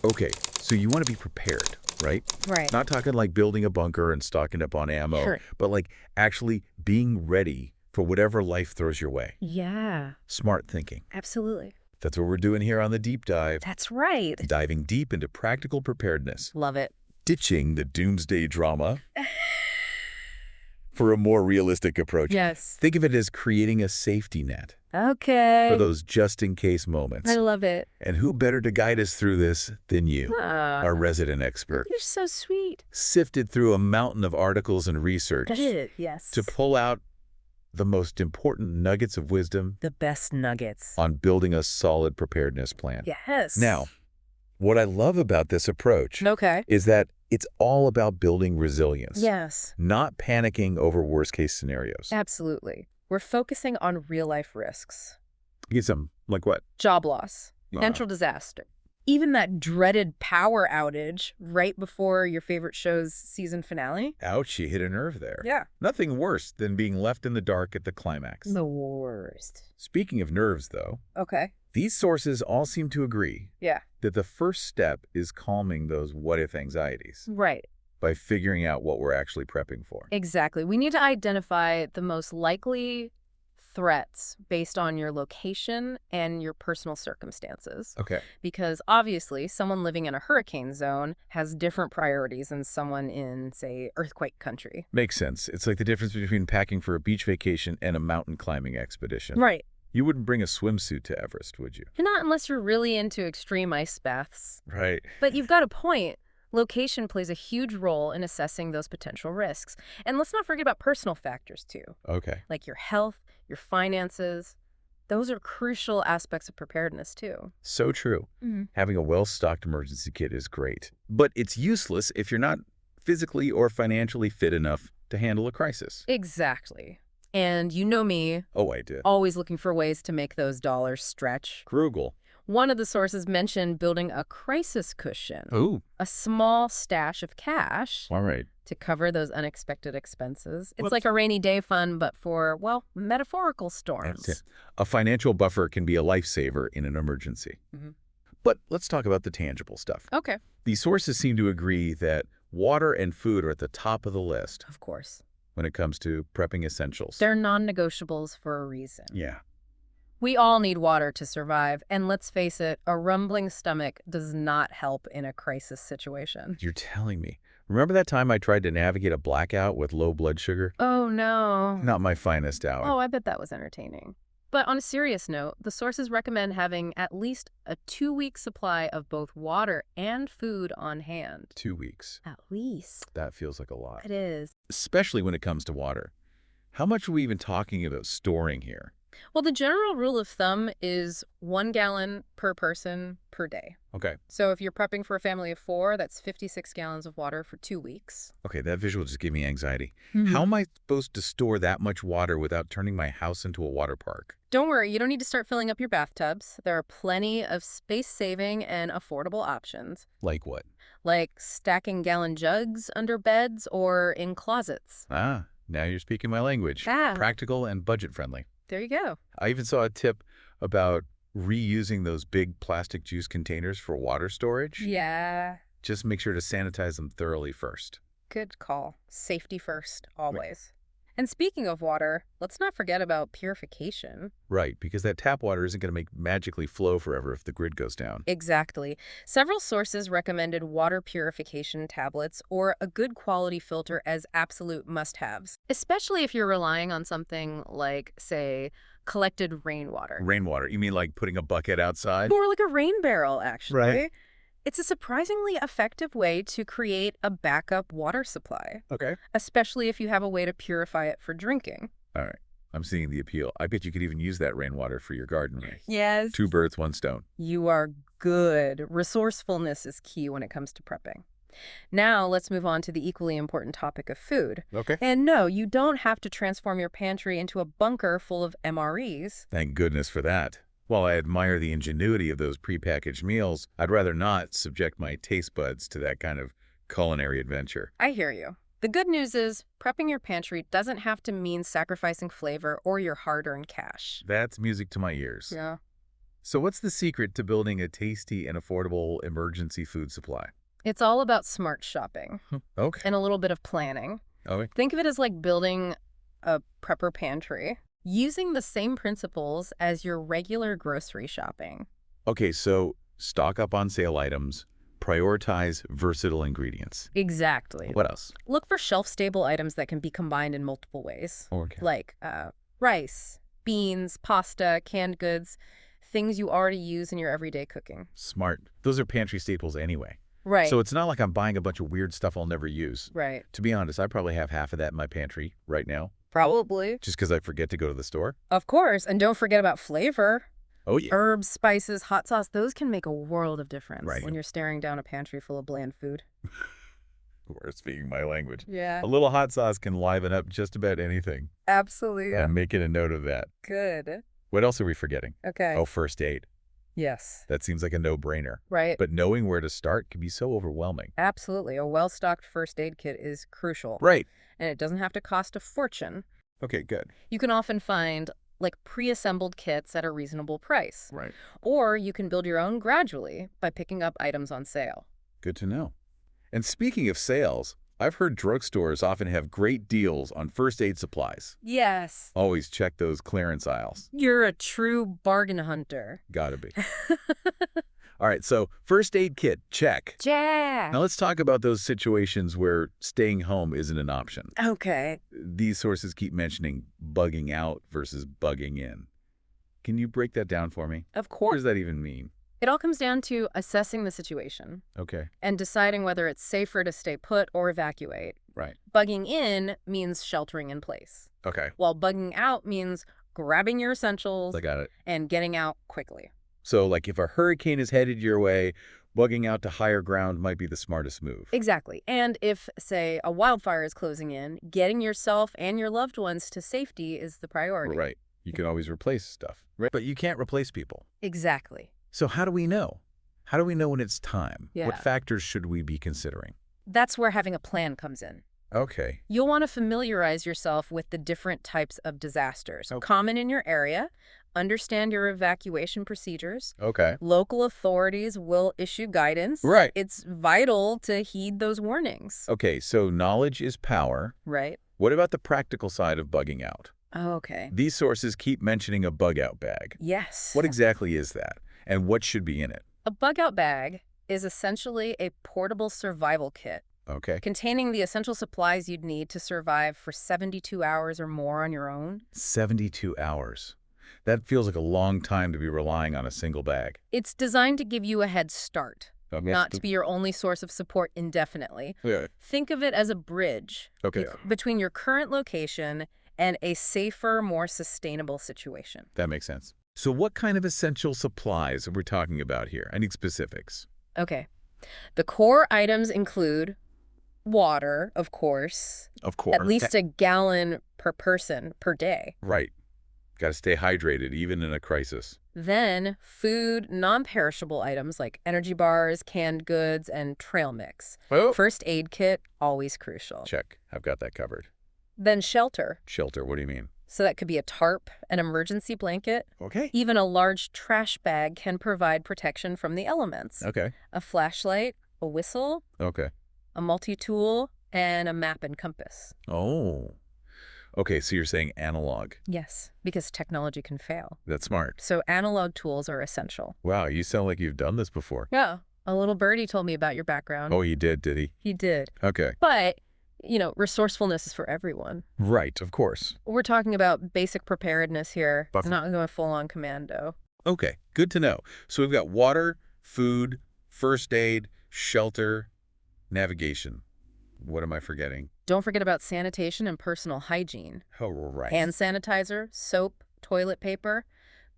Okay, so you want to be prepared, right? Right. Not talking like building a bunker and stocking up on ammo, Sure. but like actually being ready for whatever life throws your way. Yeah, Smart thinking. absolutely. That's what we're doing here on the Deep Dive. That's right. Diving deep into practical preparedness. Love it. Ditching the doomsday drama for a more realistic approach. Yes. Think of it as creating a safety net Okay. for those just-in-case moments. I love it. And who better to guide us through this than you, our resident expert? You're so sweet. Sifted through a mountain of articles and research Yes. to pull out the most important nuggets of wisdom The best nuggets. on building a solid preparedness plan. Yes. Now, what I love about this approach Okay. is that it's all about building resilience, Yes. not panicking over worst-case scenarios. Absolutely. We're focusing on real-life risks. Get some, like what? Job loss. Natural disaster. Even that dreaded power outage right before your favorite show's season finale. Ouch, you hit a nerve there. Yeah. Nothing worse than being left in the dark at the climax. The worst. Speaking of nerves, though, Okay. these sources all seem to agree Yeah. that the first step is calming those what-if anxieties Right. by figuring out what we're actually prepping for. Exactly. We need to identify the most likely threats based on your location and your personal circumstances. Okay. Because obviously, someone living in a hurricane zone has different priorities than someone in, say, earthquake country. Makes sense. It's like the difference between packing for a beach vacation and a mountain climbing expedition. Right. You wouldn't bring a swimsuit to Everest, would you? Not unless you're really into extreme ice baths. Right. But you've got a point. Location plays a huge role in assessing those potential risks. And let's not forget about personal factors, too, Okay. like your health, your finances. Those are crucial aspects of preparedness, too. So true. Having a well-stocked emergency kit is great. But it's useless if you're not physically or financially fit enough to handle a crisis. Exactly. And you know me, Oh, I did. always looking for ways to make those dollars stretch. Frugal. One of the sources mentioned building a crisis cushion, Ooh. a small stash of cash All right. to cover those unexpected expenses. It's Whoops. like a rainy day fund, but for, well, metaphorical storms. That's it. A financial buffer can be a lifesaver in an emergency. Mhm. But let's talk about the tangible stuff. Okay. These sources seem to agree that water and food are at the top of the list Of course. when it comes to prepping essentials. They're non-negotiables for a reason. Yeah. We all need water to survive, and let's face it, a rumbling stomach does not help in a crisis situation. You're telling me. Remember that time I tried to navigate a blackout with low blood sugar? Oh, no. Not my finest hour. Oh, I bet that was entertaining. But on a serious note, the sources recommend having at least a 2-week supply of both water and food on hand. 2 weeks. At least. That feels like a lot. It is. Especially when it comes to water. How much are we even talking about storing here? Well, the general rule of thumb is 1 gallon per person per day. Okay. So if you're prepping for a family of 4, that's 56 gallons of water for 2 weeks. Okay, that visual just gave me anxiety. How am I supposed to store that much water without turning my house into a water park? Don't worry, you don't need to start filling up your bathtubs. There are plenty of space-saving and affordable options, Like what? like stacking gallon jugs under beds or in closets. Ah, now you're speaking my language. Ah. Practical and budget-friendly. There you go. I even saw a tip about reusing those big plastic juice containers for water storage. Yeah, Just make sure to sanitize them thoroughly first. good call. Safety first, always. And speaking of water, let's not forget about purification. Right, because that tap water isn't going to magically flow forever if the grid goes down. Exactly. Several sources recommended water purification tablets or a good quality filter as absolute must-haves, especially if you're relying on something like, say, collected rainwater. Rainwater, you mean like putting a bucket outside? More like a rain barrel, actually. Right. It's a surprisingly effective way to create a backup water supply, Okay. especially if you have a way to purify it for drinking. All right. I'm seeing the appeal. I bet you could even use that rainwater for your garden. Yes. 2 birds, 1 stone. You are good. Resourcefulness is key when it comes to prepping. Now, let's move on to the equally important topic of food. Okay. And no, you don't have to transform your pantry into a bunker full of MREs. Thank goodness for that. While I admire the ingenuity of those prepackaged meals, I'd rather not subject my taste buds to that kind of culinary adventure. I hear you. The good news is, prepping your pantry doesn't have to mean sacrificing flavor or your hard-earned cash. That's music to my ears. Yeah. So what's the secret to building a tasty and affordable emergency food supply? It's all about smart shopping Okay. and a little bit of planning. Okay. Think of it as like building a prepper pantry, using the same principles as your regular grocery shopping. Okay, so stock up on sale items, prioritize versatile ingredients. Exactly. What else? Look for shelf-stable items that can be combined in multiple ways, Okay. like rice, beans, pasta, canned goods, things you already use in your everyday cooking. Smart. Those are pantry staples anyway. Right, So it's not like I'm buying a bunch of weird stuff I'll never use. right. To be honest, I probably have half of that in my pantry right now, Probably. just because I forget to go to the store. Of course, and don't forget about flavor. Oh, yeah. Herbs, spices, hot sauce, those can make a world of difference Right. when you're staring down a pantry full of bland food. We're speaking my language. Yeah, A little hot sauce can liven up just about anything. absolutely. I'm making a note of that. Good. What else are we forgetting? Okay. Oh, first aid. Yes. That seems like a no-brainer. Right. But knowing where to start can be so overwhelming. Absolutely. A well-stocked first aid kit is crucial. Right. And it doesn't have to cost a fortune. Okay, good. You can often find like pre-assembled kits at a reasonable price. Right. Or you can build your own gradually by picking up items on sale. Good to know. And speaking of sales, I've heard drugstores often have great deals on first aid supplies. Yes. Always check those clearance aisles. You're a true bargain hunter. Gotta be. All right, so first aid kit, check. Jack. Now let's talk about those situations where staying home isn't an option. Okay. These sources keep mentioning bugging out versus bugging in. Can you break that down for me? Of What course. does that even mean? It all comes down to assessing the situation Okay, and deciding whether it's safer to stay put or evacuate. right. Bugging in means sheltering in place, Okay, while bugging out means grabbing your essentials I got it. and getting out quickly. So like if a hurricane is headed your way, bugging out to higher ground might be the smartest move. Exactly. And if, say, a wildfire is closing in, getting yourself and your loved ones to safety is the priority. Right. You can always replace stuff. Right. But you can't replace people. Exactly. So how do we know? How do we know when it's time? Yeah. What factors should we be considering? That's where having a plan comes in. Okay. You'll want to familiarize yourself with the different types of disasters Okay. common in your area, understand your evacuation procedures. Okay. Local authorities will issue guidance. Right. It's vital to heed those warnings. Okay, so knowledge is power. Right? What about the practical side of bugging out? Okay. These sources keep mentioning a bug out bag. Yes. What exactly is that? And what should be in it? A bug-out bag is essentially a portable survival kit Okay. containing the essential supplies you'd need to survive for 72 hours or more on your own. 72 hours. That feels like a long time to be relying on a single bag. It's designed to give you a head start, Okay. not to be your only source of support indefinitely. Yeah. Think of it as a bridge Okay. between your current location and a safer, more sustainable situation. That makes sense. So what kind of essential supplies are we talking about here? I need specifics. Okay. The core items include water, of course, Of course. at least a gallon per person per day. Right. Got to stay hydrated, even in a crisis. Then food, non-perishable items like energy bars, canned goods, and trail mix. Oh. First aid kit, always crucial. Check. I've got that covered. Then shelter. Shelter, what do you mean? So that could be a tarp, an emergency blanket. Okay. Even a large trash bag can provide protection from the elements. Okay. A flashlight, a whistle, Okay. a multi-tool, and a map and compass. Oh. Okay, so you're saying analog. Yes, because technology can fail. That's smart. So analog tools are essential. Wow, you sound like you've done this before. Yeah. A little birdie told me about your background. Oh, he did he? He did. Okay. But, resourcefulness is for everyone. Right, of course. We're talking about basic preparedness here, But- not going full-on commando. Okay, good to know. So we've got water, food, first aid, shelter, navigation. What am I forgetting? Don't forget about sanitation and personal hygiene. Oh, right. Hand sanitizer, soap, toilet paper.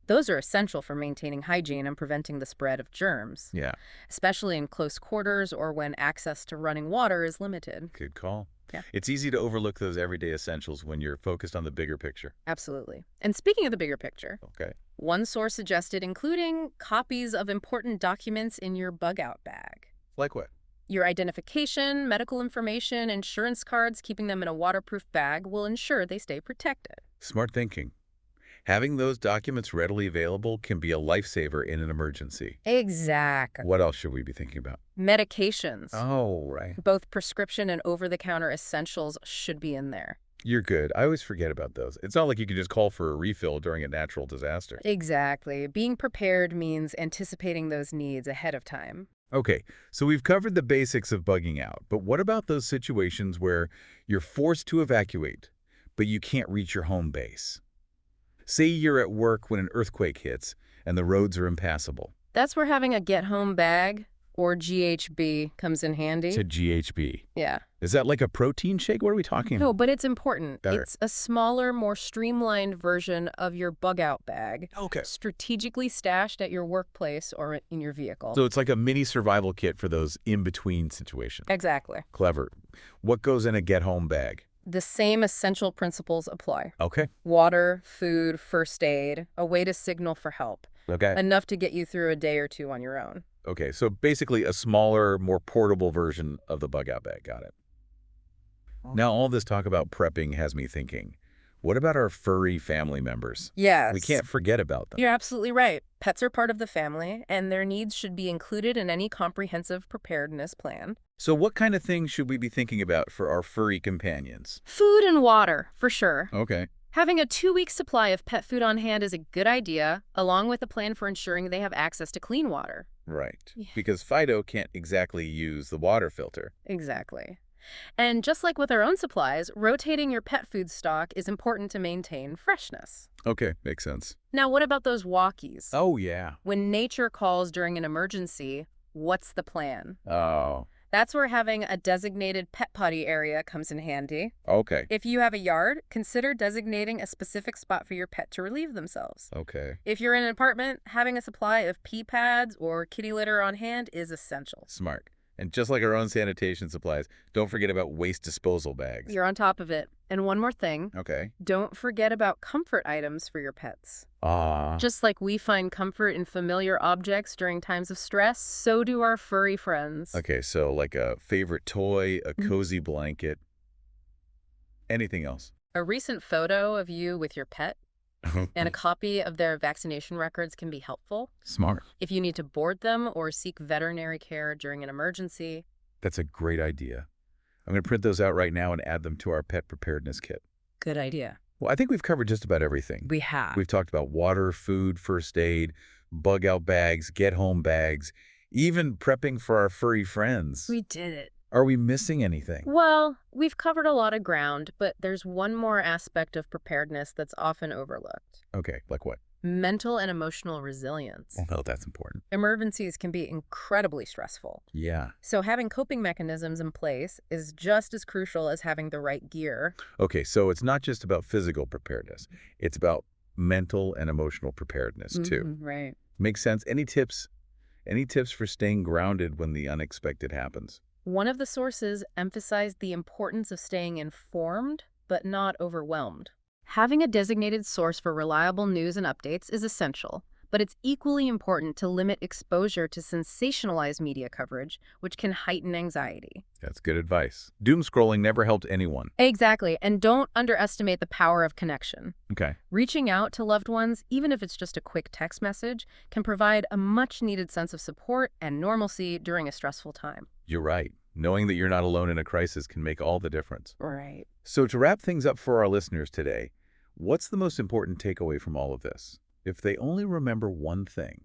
Those are essential for maintaining hygiene and preventing the spread of germs, Yeah, especially in close quarters or when access to running water is limited. good call. Yeah. It's easy to overlook those everyday essentials when you're focused on the bigger picture. Absolutely. And speaking of the bigger picture, Okay. one source suggested including copies of important documents in your bug-out bag. Like what? Your identification, medical information, insurance cards, keeping them in a waterproof bag will ensure they stay protected. Smart thinking. Having those documents readily available can be a lifesaver in an emergency. Exactly. What else should we be thinking about? Medications. Oh, right. Both prescription and over-the-counter essentials should be in there. You're good. I always forget about those. It's not like you can just call for a refill during a natural disaster. Exactly. Being prepared means anticipating those needs ahead of time. Okay, so we've covered the basics of bugging out, but what about those situations where you're forced to evacuate, but you can't reach your home base? Say you're at work when an earthquake hits and the roads are impassable. That's where having a get-home bag, or GHB, comes in handy. To GHB. Yeah. Is that like a protein shake? What are we talking No, about? but it's important. Better. It's a smaller, more streamlined version of your bug-out bag, Okay. strategically stashed at your workplace or in your vehicle. So it's like a mini survival kit for those in-between situations. Exactly. Clever. What goes in a get-home bag? The same essential principles apply. Okay. Water, food, first aid, a way to signal for help. Okay. Enough to get you through a day or two on your own. Okay, so basically a smaller, more portable version of the bug-out bag. Got it. Now, all this talk about prepping has me thinking, what about our furry family members? Yes. We can't forget about them. You're absolutely right. Pets are part of the family, and their needs should be included in any comprehensive preparedness plan. So what kind of things should we be thinking about for our furry companions? Food and water, for sure. Okay. Having a 2-week supply of pet food on hand is a good idea, along with a plan for ensuring they have access to clean water. Right. Yeah. Because Fido can't exactly use the water filter. Exactly. And just like with our own supplies, rotating your pet food stock is important to maintain freshness. Okay, makes sense. Now, what about those walkies? Oh, yeah. When nature calls during an emergency, what's the plan? Oh, That's where having a designated pet potty area comes in handy. okay. If you have a yard, consider designating a specific spot for your pet to relieve themselves. Okay. If you're in an apartment, having a supply of pee pads or kitty litter on hand is essential. Smart. And just like our own sanitation supplies, don't forget about waste disposal bags. You're on top of it. And one more thing, Okay. don't forget about comfort items for your pets. Ah. Just like we find comfort in familiar objects during times of stress, so do our furry friends. Okay, so like a favorite toy, a Mhm. cozy blanket. Anything else? A recent photo of you with your pet and a copy of their vaccination records can be helpful. Smart. If you need to board them or seek veterinary care during an emergency. That's a great idea. I'm going to print those out right now and add them to our pet preparedness kit. Good idea. Well, I think we've covered just about everything. We have. We've talked about water, food, first aid, bug-out bags, get-home bags, even prepping for our furry friends. We did it. Are we missing anything? Well, we've covered a lot of ground, but there's one more aspect of preparedness that's often overlooked. Okay, like what? Mental and emotional resilience. Oh, that's important. Emergencies can be incredibly stressful. Yeah. So having coping mechanisms in place is just as crucial as having the right gear. Okay, so it's not just about physical preparedness. It's about mental and emotional preparedness, too. Right. Makes sense. Any tips? Any tips for staying grounded when the unexpected happens? One of the sources emphasized the importance of staying informed, but not overwhelmed. Having a designated source for reliable news and updates is essential, but it's equally important to limit exposure to sensationalized media coverage, which can heighten anxiety. That's good advice. Doom scrolling never helped anyone. Exactly, and don't underestimate the power of connection. Okay. Reaching out to loved ones, even if it's just a quick text message, can provide a much-needed sense of support and normalcy during a stressful time. You're right. Knowing that you're not alone in a crisis can make all the difference. Right. So to wrap things up for our listeners today, what's the most important takeaway from all of this? If they only remember one thing.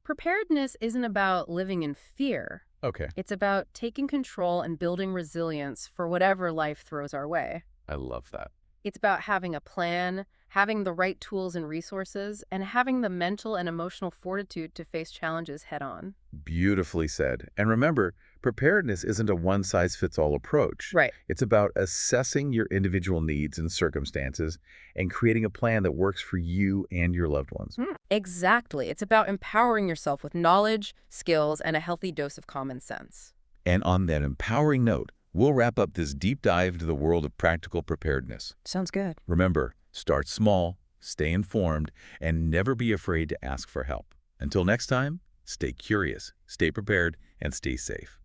Preparedness isn't about living in fear. Okay. It's about taking control and building resilience for whatever life throws our way. I love that. It's about having a plan, having the right tools and resources, and having the mental and emotional fortitude to face challenges head-on. Beautifully said. And remember, preparedness isn't a one-size-fits-all approach. Right. It's about assessing your individual needs and circumstances and creating a plan that works for you and your loved ones. Exactly. It's about empowering yourself with knowledge, skills, and a healthy dose of common sense. And on that empowering note, we'll wrap up this deep dive into the world of practical preparedness. Sounds good. Remember, start small, stay informed, and never be afraid to ask for help. Until next time, stay curious, stay prepared, and stay safe.